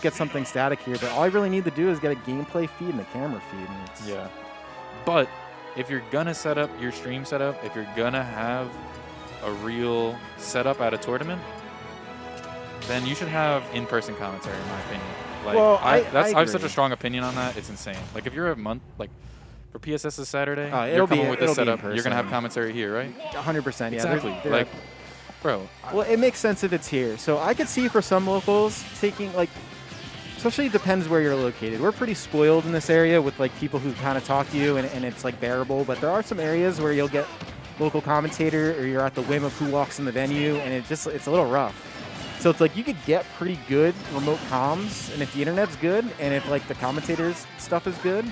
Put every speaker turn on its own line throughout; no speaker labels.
get something static here, but all I really need to do is get a gameplay feed and a camera feed. And it's
Yeah. But if you're going to set up your stream setup, if you're going to have a real setup at a tournament, then you should have in-person commentary, in my opinion. Like,
well,
I have such
agree.
a strong opinion on that. It's insane. Like, if you're a month, like, for PSS this Saturday,
it'll
you're coming
be-
with
it'll
this
be in
setup, you're going to have
person.
commentary here, right?
100%. Yeah,
Exactly.
they're-
Like, bro.
well, it makes sense if it's here. So I could see for some locals taking, like, especially it depends where you're located. We're pretty spoiled in this area with, like, people who kind of talk to you, and it's, like, bearable. But there are some areas where you'll get local commentator, or you're at the whim of who walks in the venue, and it's a little rough. So it's like you could get pretty good remote comms, and if the internet's good, and if, like, the commentators' stuff is good,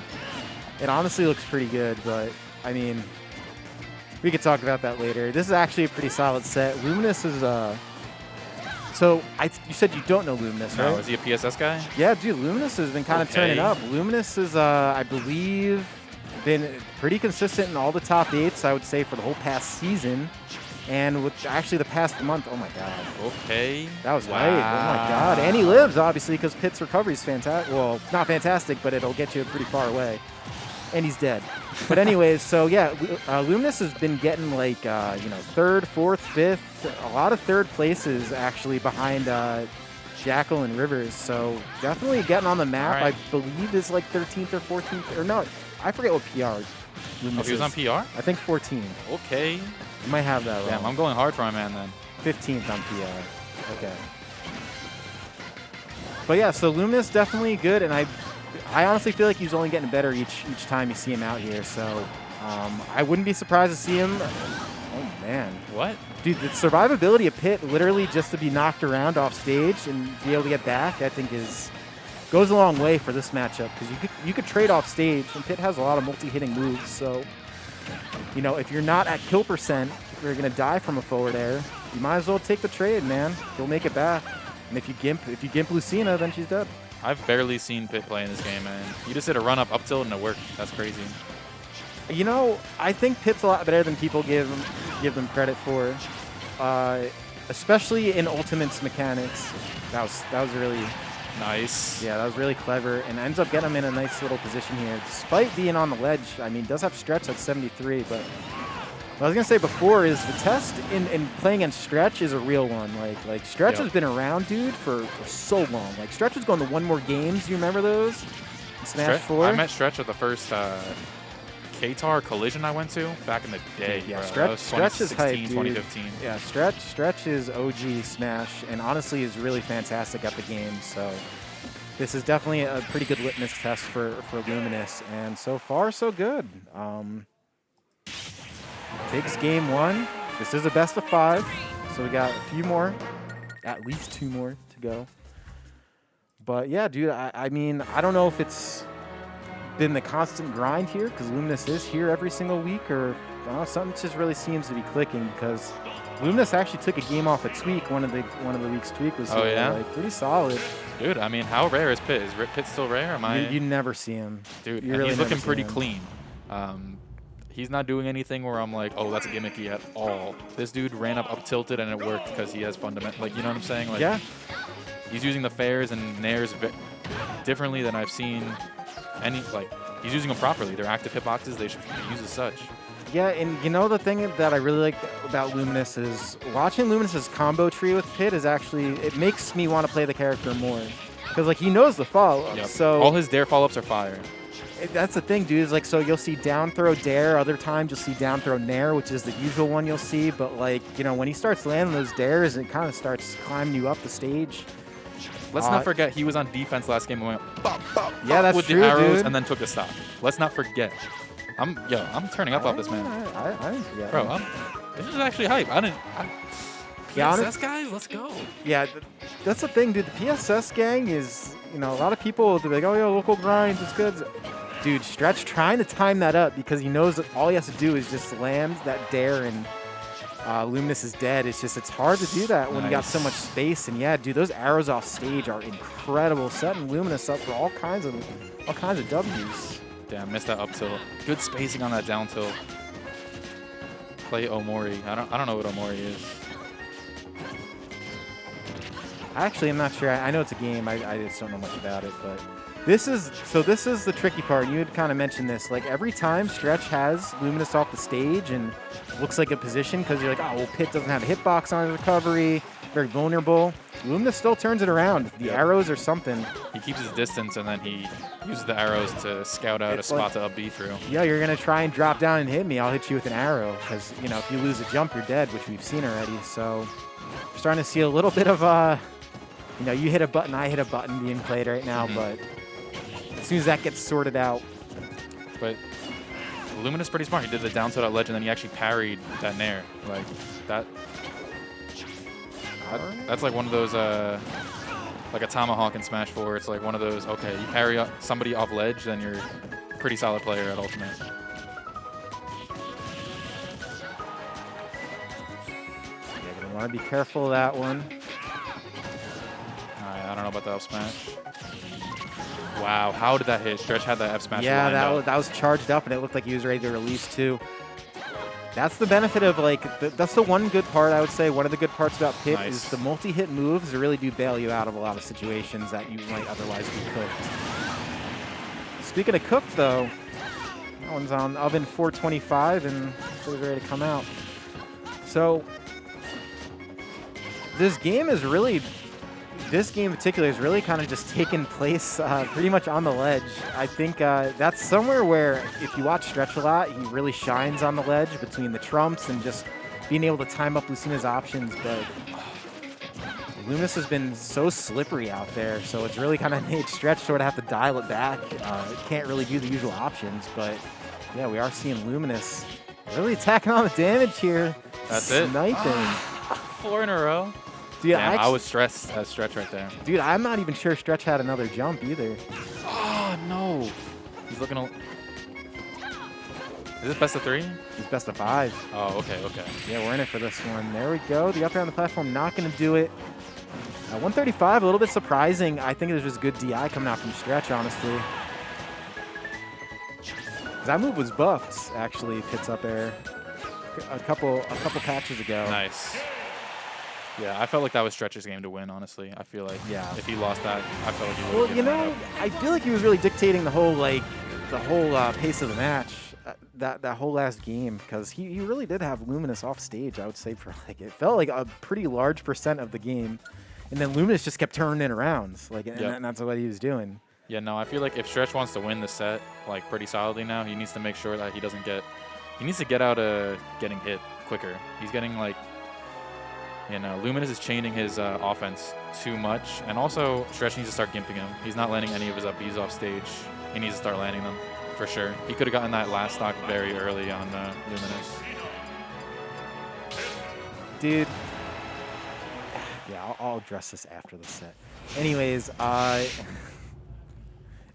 it honestly looks pretty good. But, I mean, we could talk about that later. This is actually a pretty solid set. Luminous is, so you said you don't know Luminous, right?
No, is he a PSS guy?
Yeah, dude, Luminous has been kind of turning up. Luminous is, I believe, been pretty consistent in all the top 8s, I would say, for the whole past season. And with actually the past month, oh my God.
Okay.
That was right. Oh my God. And he lives, obviously, because Pitt's recovery is fantastic. Well, not fantastic, but it'll get you pretty far away. And he's dead. But anyways, so yeah, Luminous has been getting like, third, fourth, fifth, a lot of third places actually behind Jackal and Rivers. So definitely getting on the map.
Right.
I believe is like 13th or 14th, or no, I forget what PR Luminous
he was on
is.
PR?
I think 14.
Okay.
You might have that wrong.
Damn, I'm going hard for my man then.
15th on PR. Okay. But yeah, so Luminous definitely good, and I honestly feel like he's only getting better each time you see him out here. So I wouldn't be surprised to see him. Oh man,
What?
dude, the survivability of Pitt, literally just to be knocked around off stage and be able to get back, I think goes a long way for this matchup, because you could trade off stage, and Pitt has a lot of multi-hitting moves. So if you're not at kill percent, you're gonna die from a forward air. You might as well take the trade, man. You'll make it back. And if you gimp Lucina, then she's dead.
I've barely seen Pitt play in this game, man. You just hit a run-up up tilt and it worked. That's crazy.
I think Pitt's a lot better than people give them credit for, especially in Ultimate's mechanics. That was really
Nice.
that was really clever, and ends up getting him in a nice little position here, despite being on the ledge. I mean, does have stretch at 73, but what I was gonna say before is the test in playing against Stretch is a real one. Like Stretch has been around, dude, for so long. Like Stretch was going to one more games. You remember those? In Smash 4.
I met Stretch at the first KTAR collision I went to back in the day.
Yeah,
bro.
Stretch is hype, dude.
2015.
Yeah, Stretch is OG Smash, and honestly is really fantastic at the game. So this is definitely a pretty good litmus test for Luminous, and so far so good. Takes game 1. This is a best of 5, so we got a few more, at least 2 more to go. But yeah, dude, I mean, I don't know if it's been the constant grind here, because Luminous is here every single week, or something just really seems to be clicking, because Luminous actually took a game off a Tweak. One of the week's Tweak was like pretty solid.
Dude, I mean, how rare is Pitt? Is Pitt still rare?
You never see him.
Dude,
you
and
really
he's
never
looking
see
pretty
him.
clean. He's not doing anything where I'm like, oh, that's gimmicky at all. This dude ran up tilted and it worked because he has fundamental, like, you know what I'm saying? Like,
Yeah.
He's using the fairs and nairs differently than I've seen any, like, he's using them properly. They're active hitboxes. They should be used as such.
Yeah, and the thing that I really like about Luminous is watching Luminous's combo tree with Pitt is actually, it makes me want to play the character more. Because, like, he knows the follow-ups.
Yep.
So
all his dare follow-ups are fire.
That's the thing, dude. Is like, so you'll see down throw dare. Other times you'll see down throw nair, which is the usual one you'll see. But, like, when he starts landing those dares, it kind of starts climbing you up the stage.
Let's not forget he was on defense last game and went bop, bop,
Yeah,
bop
that's
with
true,
the arrows
dude.
and then took a stop. Let's not forget. I'm turning up off this man.
I didn't forget.
Bro, this is actually hype.
Yeah,
PSS guys, let's go.
Yeah, that's the thing, dude. The PSS gang is, a lot of people will be like, oh, yeah, local grinds, it's good. Dude, Stretch trying to time that up because he knows that all he has to do is just land that dare and Luminous is dead. It's hard to do that when you got so much space. And yeah, dude, those arrows off stage are incredible, setting Luminous up for all kinds of W's.
Damn, missed that up tilt. Good spacing on that down tilt. Play Omori. I don't know what Omori is.
Actually, I'm not sure. I know it's a game. I just don't know much about it, but this is the tricky part. You had kind of mentioned this. Like every time Stretch has Luminous off the stage and looks like a position because you're like, oh, well, Pit doesn't have a hitbox on his recovery, very vulnerable. Luminous still turns it around. The arrows or something.
He keeps his distance and then he uses the arrows to scout out a spot to up B through.
Yeah, you're gonna try and drop down and hit me. I'll hit you with an arrow because you know if you lose a jump, you're dead, which we've seen already. So we're starting to see a little bit of you know, you hit a button, I hit a button being played right now, but as soon as that gets sorted out.
But Luminous pretty smart. He did the down tilt at ledge and then he actually parried that nair. Like that. That's like one of those, like a tomahawk in Smash 4. It's like one of those, okay, you parry somebody off ledge, then you're a pretty solid player at Ultimate.
You're going to want to be careful of that one.
All right, I don't know about the F smash. Wow, how did that hit? Stretch had that F smash.
Yeah, that was charged up, and it looked like he was ready to release too. That's the benefit of, like, that's the one good part, I would say. One of the good parts about Pit is the multi-hit moves really do bail you out of a lot of situations that you might otherwise be cooked. Speaking of cooked, though, that one's on oven 425 and it's ready to come out. So this game in particular is really kind of just taken place pretty much on the ledge. I think that's somewhere where if you watch Stretch a lot, he really shines on the ledge between the trumps and just being able to time up Lucina's options. But Luminous has been so slippery out there, so it's really kind of made Stretch sort of have to dial it back. Can't really do the usual options, but yeah, we are seeing Luminous really attacking on the damage here.
That's
Sniping.
it. 4 in a row.
Dude,
damn, I was stressed at Stretch right there.
Dude, I'm not even sure Stretch had another jump either.
Oh, no. He's looking... Is this best of 3?
He's best of 5.
Oh, okay, okay.
Yeah, we're in it for this one. There we go. The up air on the platform, not going to do it. 135, a little bit surprising. I think it was just good DI coming out from Stretch, honestly. That move was buffed, actually, Pit's up air a couple patches ago.
Nice. Yeah, I felt like that was Stretch's game to win, honestly. I feel like if he lost that, I felt like he would.
Well, you know, I feel like he was really dictating the whole pace of the match, that whole last game, because he really did have Luminous off stage, I would say, for like, it felt like a pretty large % of the game. And then Luminous just kept turning it around, like, and that's what he was doing.
Yeah, no, I feel like if Stretch wants to win the set, like, pretty solidly now, he needs to make sure that he doesn't get, he needs to get out of getting hit quicker. He's getting, like, you know, Luminous is chaining his offense too much, and also Stretch needs to start gimping him. He's not landing any of his up Bs off stage. He needs to start landing them, for sure. He could have gotten that last stock very early on Luminous.
Dude. Yeah, I'll address this after the set. Anyways, what was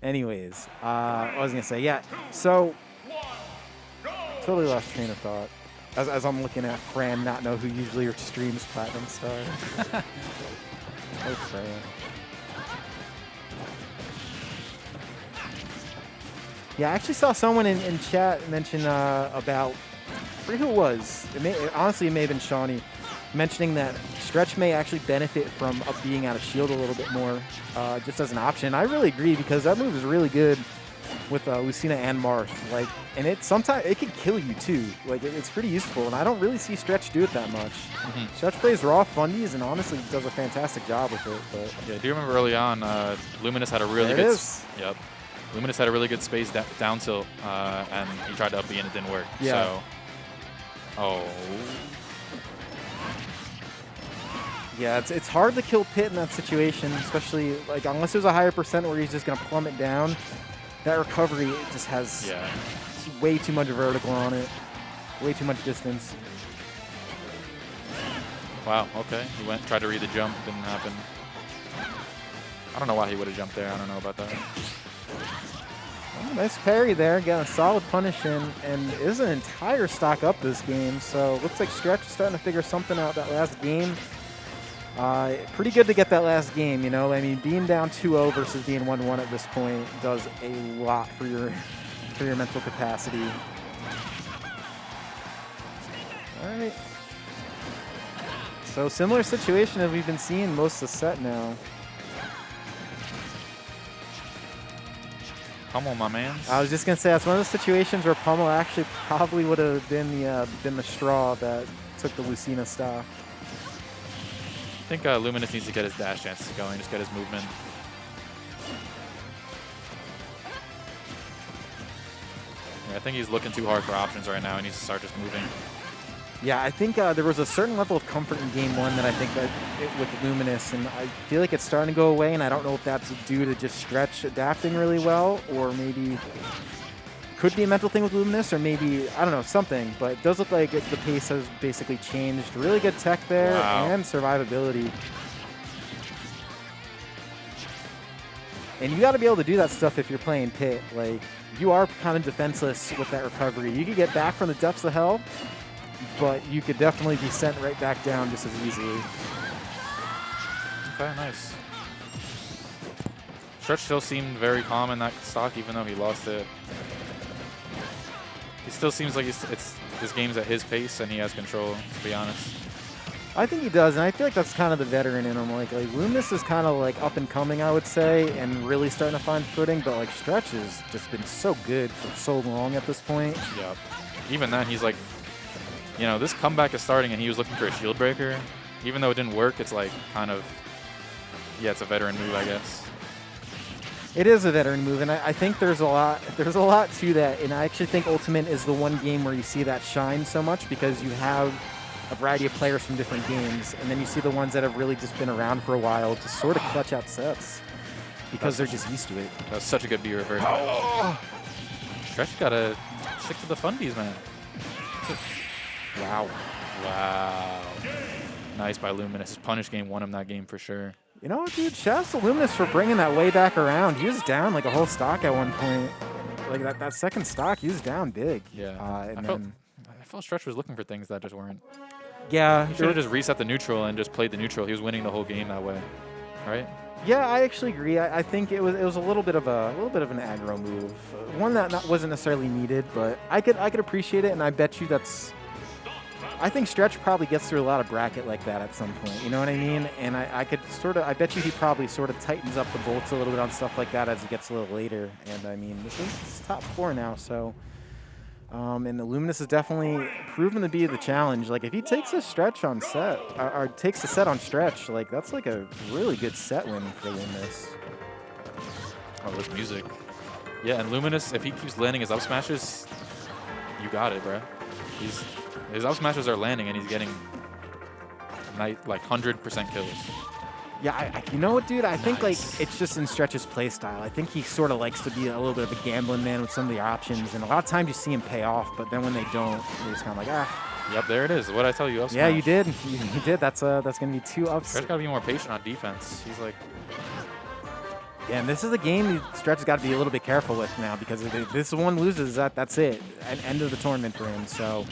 I going to say? Yeah, so totally lost train of thought. As I'm looking at Fran not know who usually streams Platinum Star. Oh, Fran. Yeah, I actually saw someone in chat mention about, I forget who it was. Honestly, it may have been Shawnee, mentioning that Stretch may actually benefit from being out of shield a little bit more, just as an option. I really agree because that move is really good with Lucina and Marth, like, and sometimes it can kill you too. Like, it's pretty useful, and I don't really see Stretch do it that much. Stretch plays raw fundies and honestly does a fantastic job with it. But
yeah, do you remember early on, Luminous had a really good. Yep, Luminous had a really good space down tilt, and he tried to up B and it didn't work.
Yeah.
So,
yeah, it's hard to kill Pit in that situation, especially like unless there's a higher % where he's just gonna plummet down. That recovery just has way too much vertical on it, way too much distance.
Wow, okay. He tried to read the jump, didn't happen. I don't know why he would have jumped there. I don't know about that.
Oh, nice parry there, got a solid punish in, and is an entire stock up this game. So looks like Stretch is starting to figure something out that last game. Pretty good to get that last game, you know. I mean, being down 2-0 versus being 1-1 at this point does a lot for your mental capacity. All right. So similar situation that we've been seeing most of the set now.
Pummel, my man.
I was just gonna say that's one of those situations where Pummel actually probably would have been the straw that took the Lucina stock.
I think Luminous needs to get his dash chances going, just get his movement. Yeah, I think he's looking too hard for options right now. He needs to start just moving.
Yeah, I think there was a certain level of comfort in game one that I think that with Luminous, and I feel like it's starting to go away, and I don't know if that's due to just Stretch adapting really well, or maybe could be a mental thing with Luminous, or maybe, I don't know, something, but it does look like the pace has basically changed. Really good tech there, and survivability. And you got to be able to do that stuff if you're playing Pit. Like, you are kind of defenseless with that recovery. You could get back from the depths of hell, but you could definitely be sent right back down just as easily.
Okay, nice. Stretch still seemed very calm in that stock, even though he lost it. He still seems like this game's at his pace and he has control, to be honest.
I think he does, and I feel like that's kind of the veteran in him. Like Luminous is kind of like up and coming, I would say, and really starting to find footing, but like Stretch has just been so good for so long at this point.
Yeah. Even then, he's like, you know, this comeback is starting and he was looking for a shield breaker. Even though it didn't work, it's like kind of, yeah, it's a veteran move, I guess.
It is a veteran move, and I think there's a lot to that, and I actually think Ultimate is the one game where you see that shine so much because you have a variety of players from different games, and then you see the ones that have really just been around for a while to sort of clutch out sets because they're just used to it.
That was such a good B reverse. Oh. Stretch gotta stick to the fundies, man.
Wow.
Wow. Nice by Luminous. His punish game won him that game for sure.
You know what, dude? Shouts to Luminous for bringing that way back around. He was down like a whole stock at one point. Like that second stock, he was down big.
Yeah.
And
I felt Stretch was looking for things that just weren't.
Yeah.
He should have just reset the neutral and just played the neutral. He was winning the whole game that way, right?
Yeah, I actually agree. I think it was a little bit of an aggro move, one that wasn't necessarily needed, but I could appreciate it, and I bet you that's. I think Stretch probably gets through a lot of bracket like that at some point. You know what I mean? And I bet you he probably sort of tightens up the bolts a little bit on stuff like that as he gets a little later. And I mean, this is top 4 now, so. And the Luminous is definitely proven to be the challenge. Like, if he takes a Stretch on set, or takes a set on Stretch, like, that's like a really good set win for Luminous.
Oh, this music. Yeah, and Luminous, if he keeps landing his up smashes, you got it, bro. His up smashes are landing, and he's getting like 100% kills.
Yeah, you know what, dude? I think like it's just in Stretch's play style. I think he sort of likes to be a little bit of a gambling man with some of the options, and a lot of times you see him pay off, but then when they don't, you're just kind of like, ah.
Yep, there it is. What did I tell you? Up smash.
Yeah, you did. You did. That's gonna be 2 ups.
Stretch gotta be more patient on defense. He's like.
Yeah, and this is a game Stretch has got to be a little bit careful with now because if this one loses, that's it. End of the tournament for him. So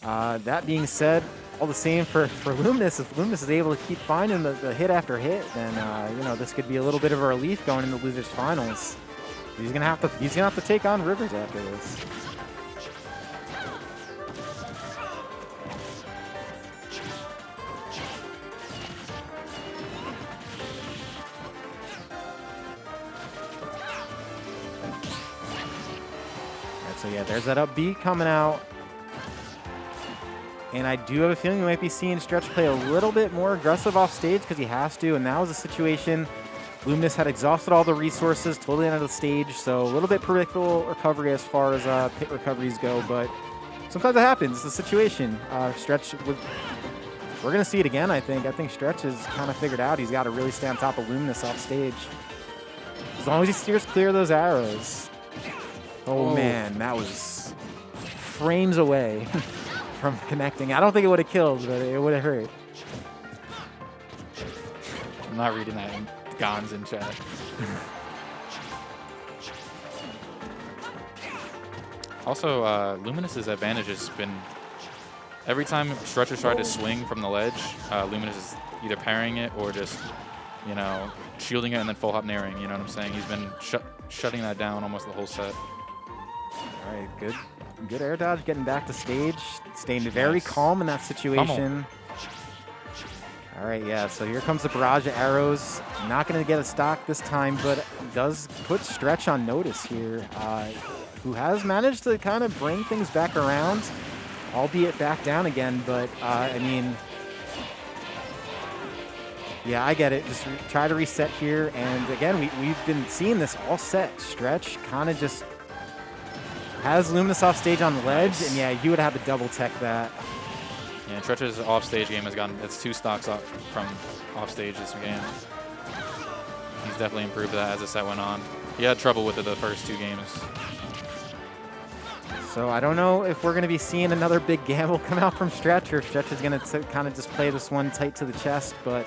that being said, all the same for Luminous, if Luminous is able to keep finding the hit after hit, then you know, this could be a little bit of a relief going into losers finals. He's gonna have to take on Rivers after this. So yeah, there's that up B coming out. And I do have a feeling we might be seeing Stretch play a little bit more aggressive off stage because he has to, and that was a situation. Luminous had exhausted all the resources, totally out of the stage, so a little bit predictable recovery as far as pit recoveries go, but sometimes it happens. It's a situation. Stretch, we're going to see it again, I think. I think Stretch has kind of figured out he's got to really stay on top of Luminous off stage. As long as he steers clear of those arrows. Oh, man, that was frames away from connecting. I don't think it would have killed, but it would have hurt.
I'm not reading that in Gons in chat. Also, Luminous's advantage has been every time Stretch has tried to swing from the ledge, Luminous is either parrying it or just, you know, shielding it and then full hop nairing. You know what I'm saying? He's been shutting that down almost the whole set.
All right, good air dodge, getting back to stage, staying very calm in that situation. All right, yeah, so here comes the barrage of arrows. Not going to get a stock this time, but does put Stretch on notice here, who has managed to kind of bring things back around, albeit back down again, but, I mean, yeah, I get it. Just try to reset here, and again, we've been seeing this all set. Stretch kind of just has Luminous off stage on the ledge, and yeah, you would have to double tech that.
Yeah, Stretch's off-stage game has gotten, it's 2 stocks up from off-stage this game. He's definitely improved that as the set went on. He had trouble with it the first 2 games.
So I don't know if we're going to be seeing another big gamble come out from Stretch, or if Stretch is going to kind of just play this one tight to the chest, but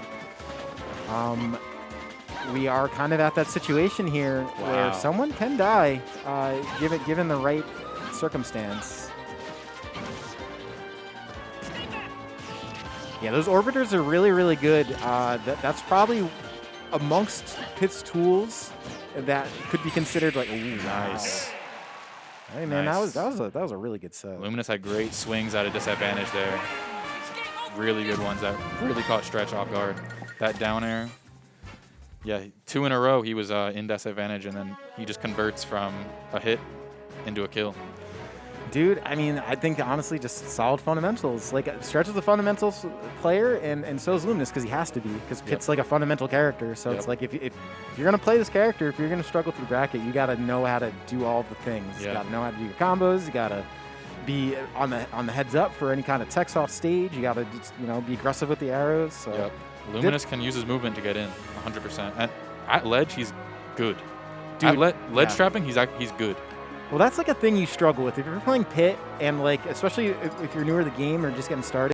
we are kind of at that situation here where someone can die, given the right circumstance. Yeah, those orbiters are really, really good. That's probably amongst Pitt's tools that could be considered like, ooh,
nice.
Wow. Hey man,
nice.
that was a really good set.
Luminous had great swings at a disadvantage there. Really good ones that really caught Stretch off guard. That down air. Yeah, 2 in a row he was in disadvantage, and then he just converts from a hit into a kill.
Dude, I mean, I think honestly just solid fundamentals. Like, Stretch is a fundamentals player, and so is Luminous, because he has to be, because Pitt's like a fundamental character. So it's like, if you're going to play this character, if you're going to struggle through bracket, you got to know how to do all of the things. You got to know how to do your combos. You got to be on the heads up for any kind of techs off stage. You got to, be aggressive with the arrows. So
Luminous can use his movement to get in 100%. And at ledge, he's good.
Dude,
at ledge trapping, he's good.
Well, that's like a thing you struggle with. If you're playing Pit, and like, especially if you're newer to the game or just getting started,